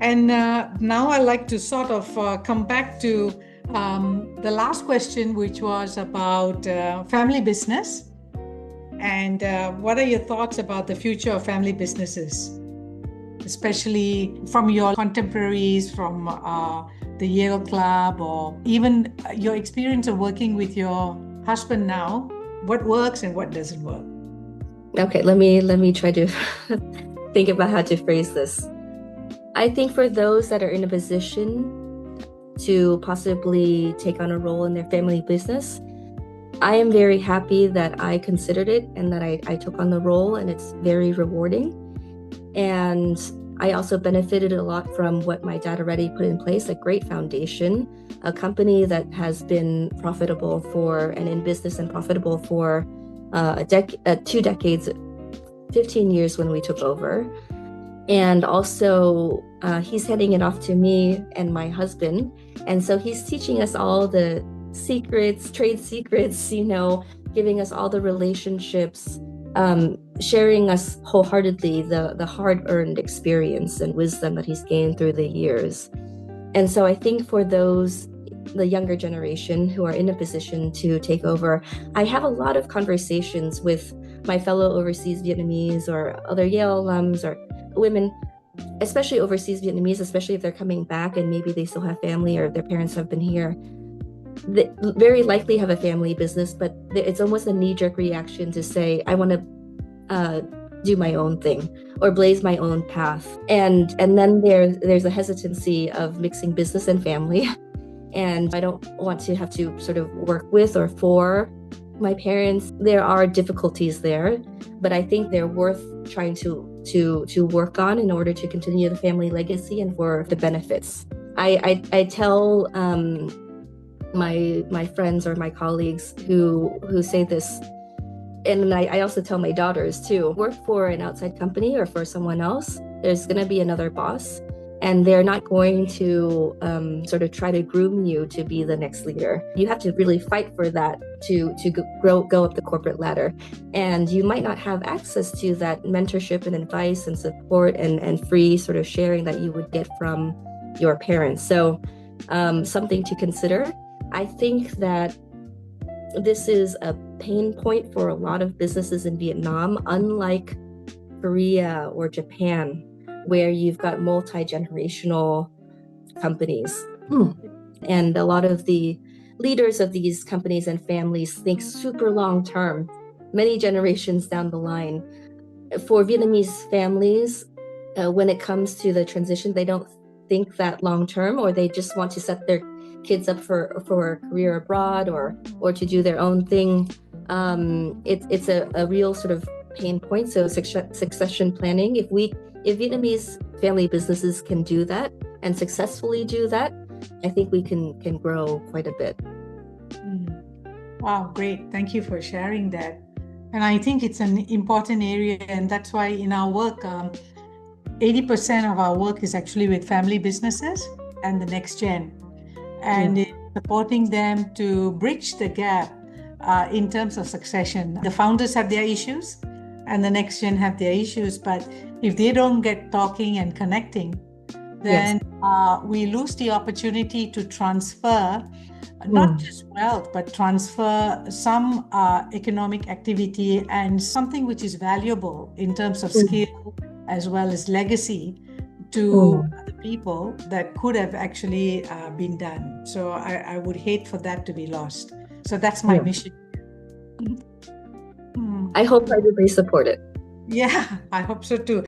And now I like to sort of come back to the last question, which was about family business. And what are your thoughts about the future of family businesses, especially from your contemporaries, from the Yale Club, or even your experience of working with your husband now? What works and what doesn't work? Okay, let me try to think about how to phrase this. I think for those that are in a position to possibly take on a role in their family business, I am very happy that I considered it and that I took on the role, and it's very rewarding. And I also benefited a lot from what my dad already put in place, a great foundation, a company that has been profitable for and in business and profitable for 2 decades, 15 years when we took over. And also, he's handing it off to me and my husband. And so he's teaching us all the secrets, trade secrets, giving us all the relationships, sharing us wholeheartedly the hard-earned experience and wisdom that he's gained through the years. And so I think for the younger generation who are in a position to take over, I have a lot of conversations with my fellow overseas Vietnamese or other Yale alums or women, especially overseas Vietnamese, especially if they're coming back and maybe they still have family or their parents have been here. They very likely have a family business, but it's almost a knee-jerk reaction to say, I want to do my own thing or blaze my own path. And then there's a hesitancy of mixing business and family. And I don't want to have to sort of work with or for my parents. There are difficulties there, but I think they're worth trying to work on in order to continue the family legacy and for the benefits. I tell my friends or my colleagues who say this, and I also tell my daughters too, work for an outside company or for someone else, there's going to be another boss, and they're not going to sort of try to groom you to be the next leader. You have to really fight for that to go up the corporate ladder. And you might not have access to that mentorship and advice and support and free sort of sharing that you would get from your parents. So something to consider. I think that this is a pain point for a lot of businesses in Vietnam, unlike Korea or Japan, where you've got multi-generational companies. And a lot of the leaders of these companies and families think super long term, many generations down the line. For Vietnamese families, when it comes to the transition, they don't think that long term, or they just want to set their kids up for a career abroad or to do their own thing. It's a real sort of pain point. So succession planning, if Vietnamese family businesses can do that and successfully do that, I think we can grow quite a bit. Wow, great. Thank you for sharing that. And I think it's an important area, and that's why in our work, 80% of our work is actually with family businesses and the next gen, and it's supporting them to bridge the gap in terms of succession. The founders have their issues and the next gen have their issues, but if they don't get talking and connecting, then we lose the opportunity to transfer not just wealth, but transfer some economic activity and something which is valuable in terms of skill as well as legacy to the people that could have actually been done. So I would hate for that to be lost. So that's my mission. I hope I really support it. Yeah, I hope so too.